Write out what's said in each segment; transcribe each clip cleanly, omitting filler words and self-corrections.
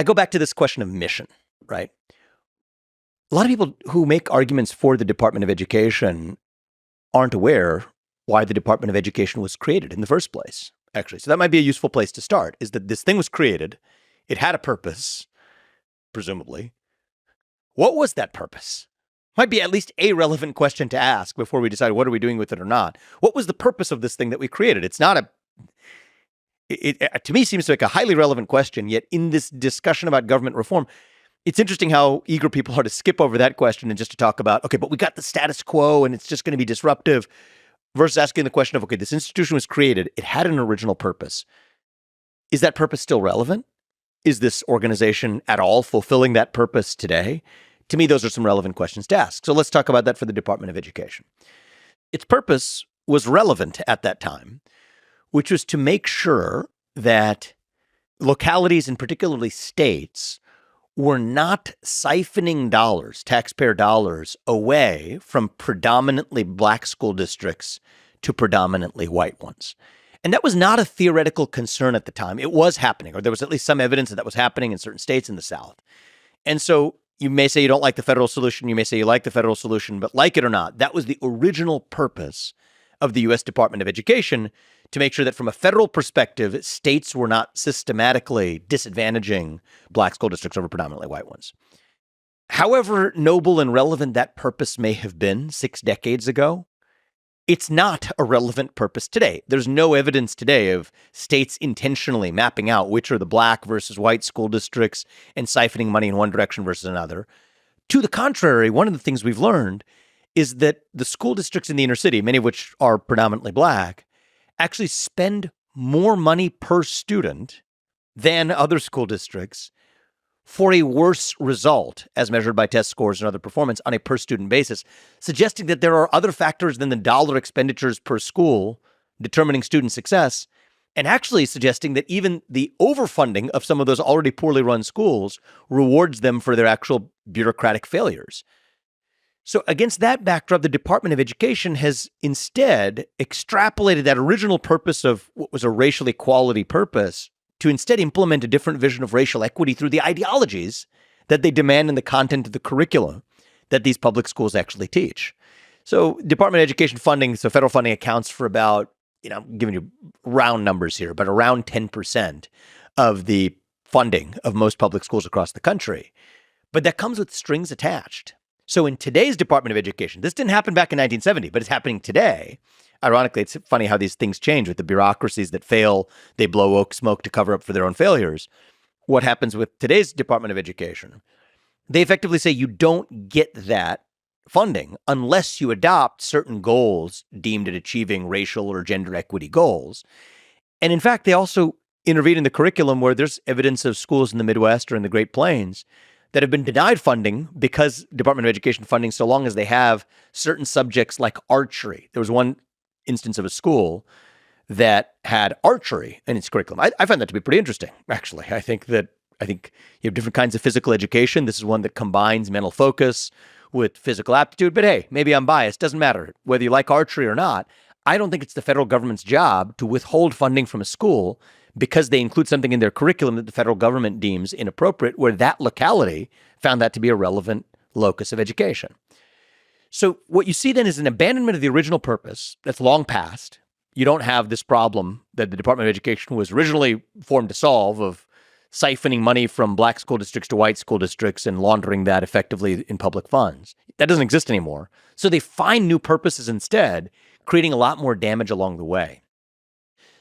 I go back to this question of mission, right? A lot of people who make arguments for the Department of Education aren't aware why the Department of Education was created in the first place, actually. So that might be a useful place to start, is that this thing was created. It had a purpose, presumably. What was that purpose? Might be at least a relevant question to ask before we decide what are we doing with it or not. What was the purpose of this thing that we created? It's not to me, seems like a highly relevant question. Yet in this discussion about government reform, it's interesting how eager people are to skip over that question and just to talk about, okay, but we got the status quo and it's just going to be disruptive, versus asking the question of, okay, this institution was created. It had an original purpose. Is that purpose still relevant? Is this organization at all fulfilling that purpose today? To me, those are some relevant questions to ask. So let's talk about that for the Department of Education. Its purpose was relevant at that time, which was to make sure that localities, and particularly states, were not siphoning dollars, taxpayer dollars, away from predominantly black school districts to predominantly white ones. And that was not a theoretical concern at the time. It was happening, or there was at least some evidence that was happening in certain states in the South. And so you may say you don't like the federal solution. You may say you like the federal solution, but like it or not, that was the original purpose of the U.S. Department of Education, to make sure that from a federal perspective, states were not systematically disadvantaging black school districts over predominantly white ones. However noble and relevant that purpose may have been 6 decades ago, it's not a relevant purpose today. There's no evidence today of states intentionally mapping out which are the black versus white school districts and siphoning money in one direction versus another. To the contrary, one of the things we've learned is that the school districts in the inner city, many of which are predominantly black, actually spend more money per student than other school districts for a worse result as measured by test scores and other performance on a per student basis, suggesting that there are other factors than the dollar expenditures per school determining student success, and actually suggesting that even the overfunding of some of those already poorly run schools rewards them for their actual bureaucratic failures. So against that backdrop, the Department of Education has instead extrapolated that original purpose of what was a racial equality purpose to instead implement a different vision of racial equity through the ideologies that they demand in the content of the curriculum that these public schools actually teach. So Department of Education funding, so federal funding accounts for about, I'm giving you round numbers here, but around 10% of the funding of most public schools across the country. But that comes with strings attached. So in today's Department of Education, this didn't happen back in 1970, but it's happening today. Ironically, it's funny how these things change with the bureaucracies that fail. They blow smoke to cover up for their own failures. What happens with today's Department of Education? They effectively say you don't get that funding unless you adopt certain goals deemed at achieving racial or gender equity goals. And in fact, they also intervene in the curriculum where there's evidence of schools in the Midwest or in the Great Plains that have been denied funding because Department of Education funding, so long as they have certain subjects like archery. There was one instance of a school that had archery in its curriculum. I find that to be pretty interesting, actually. I think you have different kinds of physical education. This is one that combines mental focus with physical aptitude. But hey, maybe I'm biased. Doesn't matter whether you like archery or not. I don't think it's the federal government's job to withhold funding from a school because they include something in their curriculum that the federal government deems inappropriate, where that locality found that to be a relevant locus of education. So what you see then is an abandonment of the original purpose that's long past. You don't have this problem that the Department of Education was originally formed to solve of siphoning money from black school districts to white school districts and laundering that effectively in public funds. That doesn't exist anymore. So they find new purposes instead, creating a lot more damage along the way.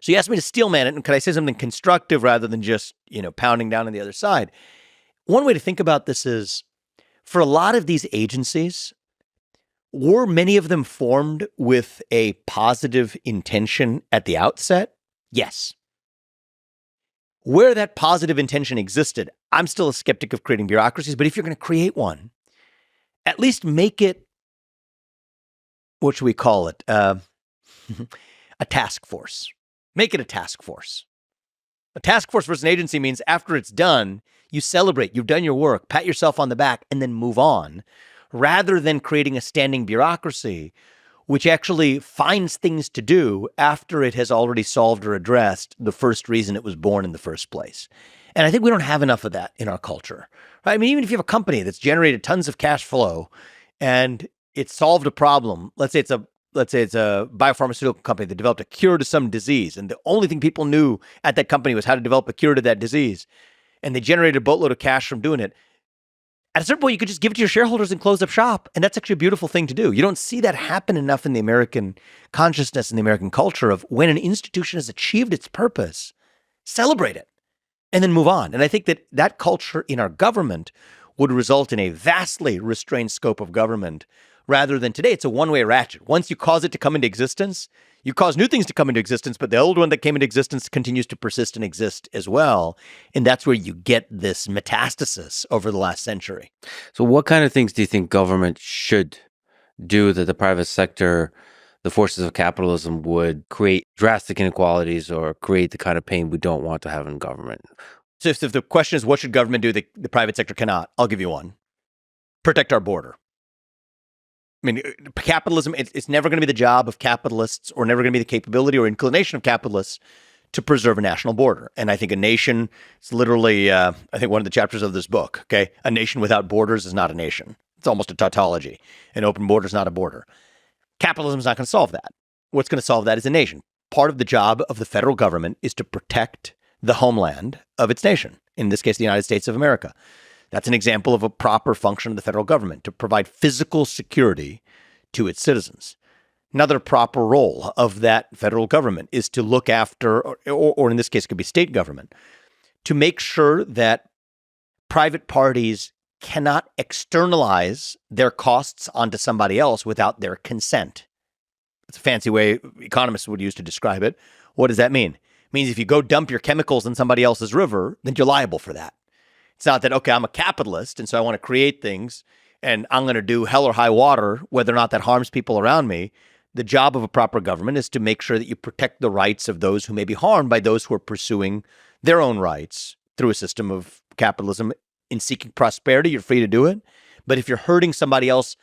So you asked me to steelman it, and could I say something constructive rather than just, pounding down on the other side? One way to think about this is, for a lot of these agencies, were many of them formed with a positive intention at the outset? Yes. Where that positive intention existed, I'm still a skeptic of creating bureaucracies, but if you're going to create one, at least make it, what should we call it? A task force. Make it a task force. A task force versus an agency means after it's done, you celebrate, you've done your work, pat yourself on the back, and then move on, rather than creating a standing bureaucracy, which actually finds things to do after it has already solved or addressed the first reason it was born in the first place. And I think we don't have enough of that in our culture. Right? I mean, even if you have a company that's generated tons of cash flow and it solved a problem, let's say it's a biopharmaceutical company that developed a cure to some disease, and the only thing people knew at that company was how to develop a cure to that disease, and they generated a boatload of cash from doing it. At a certain point, you could just give it to your shareholders and close up shop, and that's actually a beautiful thing to do. You don't see that happen enough in the American consciousness and the American culture of when an institution has achieved its purpose, celebrate it, and then move on. And I think that that culture in our government would result in a vastly restrained scope of government rather than today. It's a one-way ratchet. Once you cause it to come into existence, you cause new things to come into existence, but the old one that came into existence continues to persist and exist as well. And that's where you get this metastasis over the last century. So what kind of things do you think government should do that the private sector, the forces of capitalism, would create drastic inequalities or create the kind of pain we don't want to have in government? So if the question is what should government do that the private sector cannot, I'll give you one. Protect our border. I mean, capitalism, it's never going to be the job of capitalists or never going to be the capability or inclination of capitalists to preserve a national border. And I think a nation, it's literally, I think one of the chapters of this book, okay? A nation without borders is not a nation. It's almost a tautology. An open border is not a border. Capitalism is not going to solve that. What's going to solve that is a nation. Part of the job of the federal government is to protect the homeland of its nation, in this case, the United States of America. That's an example of a proper function of the federal government, to provide physical security to its citizens. Another proper role of that federal government is to look after, or in this case, it could be state government, to make sure that private parties cannot externalize their costs onto somebody else without their consent. It's a fancy way economists would use to describe it. What does that mean? It means if you go dump your chemicals in somebody else's river, then you're liable for that. It's not that, okay, I'm a capitalist, and so I want to create things, and I'm going to do hell or high water, whether or not that harms people around me. The job of a proper government is to make sure that you protect the rights of those who may be harmed by those who are pursuing their own rights through a system of capitalism. In seeking prosperity, you're free to do it. But if you're hurting somebody else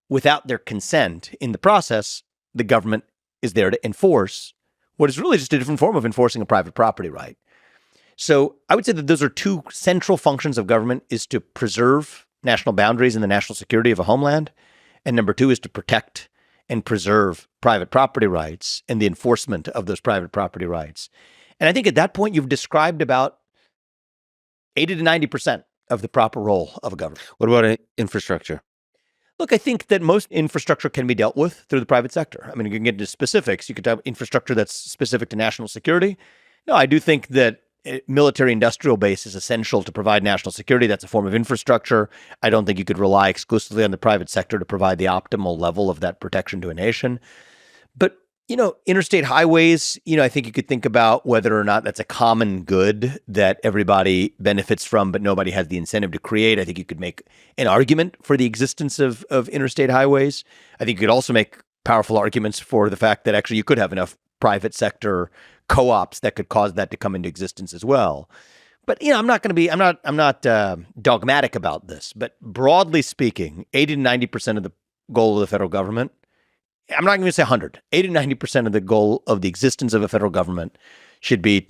without their consent in the process, the government is there to enforce what is really just a different form of enforcing a private property right. So I would say that those are two central functions of government, is to preserve national boundaries and the national security of a homeland. And number two is to protect and preserve private property rights and the enforcement of those private property rights. And I think at that point, you've described about 80 to 90% of the proper role of a government. What about infrastructure? Look, I think that most infrastructure can be dealt with through the private sector. I mean, you can get into specifics. You could have infrastructure that's specific to national security. No, I do think that military industrial base is essential to provide national security. That's a form of infrastructure. I don't think you could rely exclusively on the private sector to provide the optimal level of that protection to a nation. But, interstate highways, I think you could think about whether or not that's a common good that everybody benefits from, but nobody has the incentive to create. I think you could make an argument for the existence of interstate highways. I think you could also make powerful arguments for the fact that actually you could have enough private sector co-ops that could cause that to come into existence as well. But, I'm not dogmatic about this, but broadly speaking, 80 to 90% of the goal of the federal government, I'm not going to say 100, 80 to 90% of the goal of the existence of a federal government should be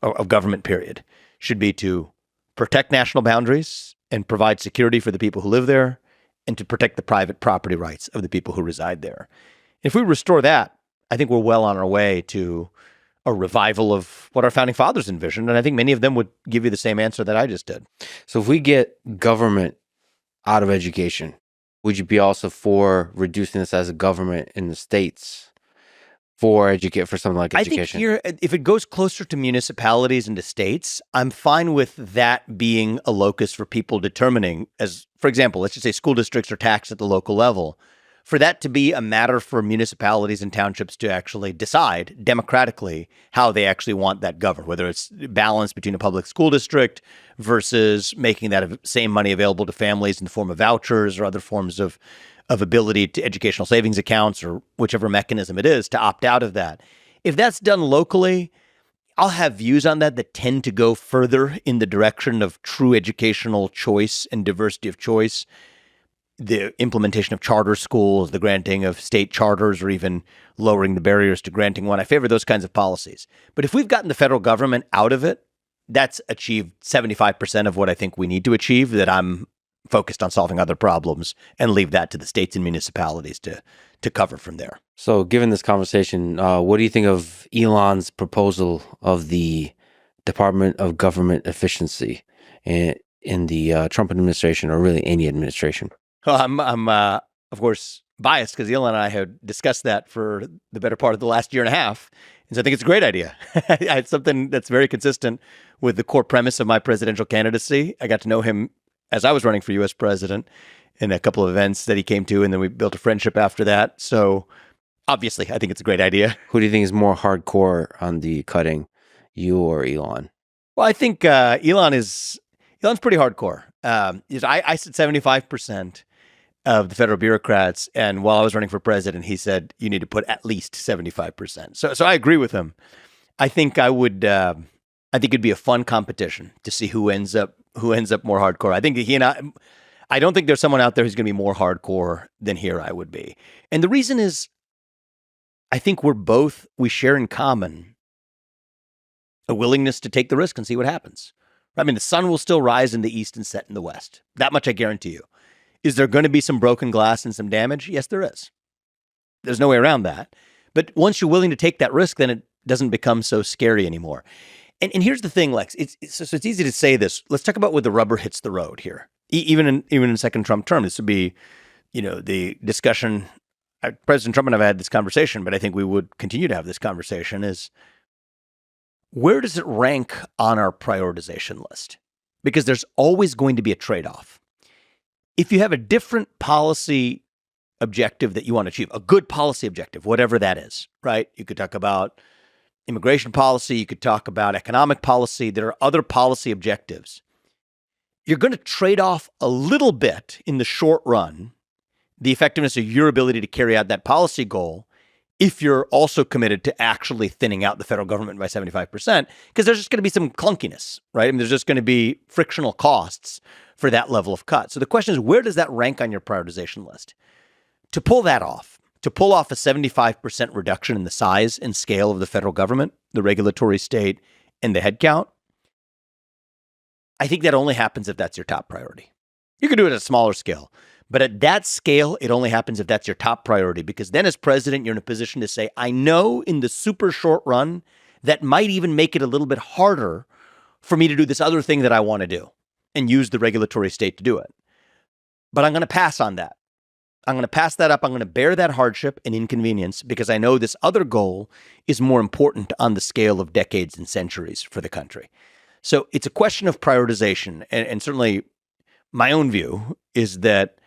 of government period, should be to protect national boundaries and provide security for the people who live there and to protect the private property rights of the people who reside there. If we restore that, I think we're well on our way to a revival of what our founding fathers envisioned. And I think many of them would give you the same answer that I just did. So if we get government out of education, would you be also for reducing this as a government in the states for something like education? I think if it goes closer to municipalities and to states, I'm fine with that being a locus for people determining, as, for example, let's just say school districts are taxed at the local level. For that to be a matter for municipalities and townships to actually decide democratically how they actually want that governed, whether it's balance between a public school district versus making that same money available to families in the form of vouchers or other forms of ability to educational savings accounts or whichever mechanism it is to opt out of that. If that's done locally, I'll have views on that tend to go further in the direction of true educational choice and diversity of choice. The implementation of charter schools, the granting of state charters, or even lowering the barriers to granting one. I favor those kinds of policies. But if we've gotten the federal government out of it, that's achieved 75% of what I think we need to achieve, that I'm focused on solving other problems and leave that to the states and municipalities to cover from there. So given this conversation, what do you think of Elon's proposal of the Department of Government Efficiency in the Trump administration, or really any administration? Well, I'm of course, biased because Elon and I have discussed that for the better part of the last year and a half. And so I think it's a great idea. It's something that's very consistent with the core premise of my presidential candidacy. I got to know him as I was running for U.S. president in a couple of events that he came to, and then we built a friendship after that. So obviously, I think it's a great idea. Who do you think is more hardcore on the cutting, you or Elon? Well, I think Elon's pretty hardcore. I said 75% of the federal bureaucrats, and while I was running for president, he said you need to put at least 75%. So I agree with him. I think I would. I think it'd be a fun competition to see who ends up more hardcore. I think he and I don't think there's someone out there who's going to be more hardcore than he or I would be. And the reason is, I think we share in common a willingness to take the risk and see what happens. I mean, the sun will still rise in the east and set in the west. That much I guarantee you. Is there going to be some broken glass and some damage? Yes, there is. There's no way around that. But once you're willing to take that risk, then it doesn't become so scary anymore. And here's the thing, Lex. It's easy to say this. Let's talk about when the rubber hits the road here. Even in second Trump term, this would be, the discussion. President Trump and I have had this conversation, but I think we would continue to have this conversation. Is where does it rank on our prioritization list? Because there's always going to be a trade-off. If you have a different policy objective that you want to achieve, a good policy objective, whatever that is, right? You could talk about immigration policy. You could talk about economic policy. There are other policy objectives. You're going to trade off a little bit in the short run the effectiveness of your ability to carry out that policy goal if you're also committed to actually thinning out the federal government by 75%, because there's just going to be some clunkiness, right? I mean, there's just going to be frictional costs for that level of cut. So the question is, where does that rank on your prioritization list? To pull that off, to pull off a 75% reduction in the size and scale of the federal government, the regulatory state, and the headcount, I think that only happens if that's your top priority. You can do it at a smaller scale, but at that scale, it only happens if that's your top priority, because then as president, you're in a position to say, I know in the super short run, that might even make it a little bit harder for me to do this other thing that I want to do and use the regulatory state to do it. But I'm going to pass on that. I'm going to pass that up. I'm going to bear that hardship and inconvenience because I know this other goal is more important on the scale of decades and centuries for the country. So it's a question of prioritization. And certainly my own view is that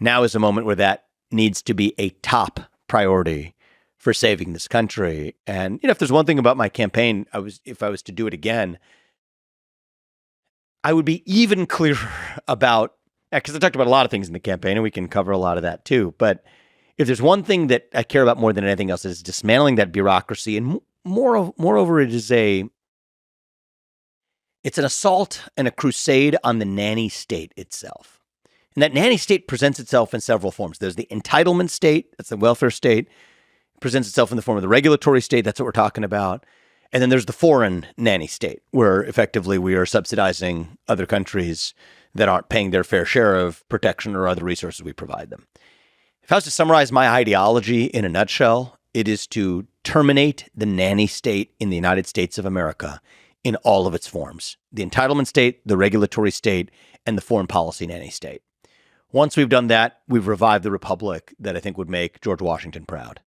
now is a moment where that needs to be a top priority for saving this country. And, if there's one thing about my campaign, if I was to do it again, I would be even clearer about, because I talked about a lot of things in the campaign and we can cover a lot of that too. But if there's one thing that I care about more than anything else, is dismantling that bureaucracy. And moreover, it's an assault and a crusade on the nanny state itself. And that nanny state presents itself in several forms. There's the entitlement state, that's the welfare state. It presents itself in the form of the regulatory state, that's what we're talking about. And then there's the foreign nanny state, where effectively we are subsidizing other countries that aren't paying their fair share of protection or other resources we provide them. If I was to summarize my ideology in a nutshell, it is to terminate the nanny state in the United States of America in all of its forms: the entitlement state, the regulatory state, and the foreign policy nanny state. Once we've done that, we've revived the republic that I think would make George Washington proud.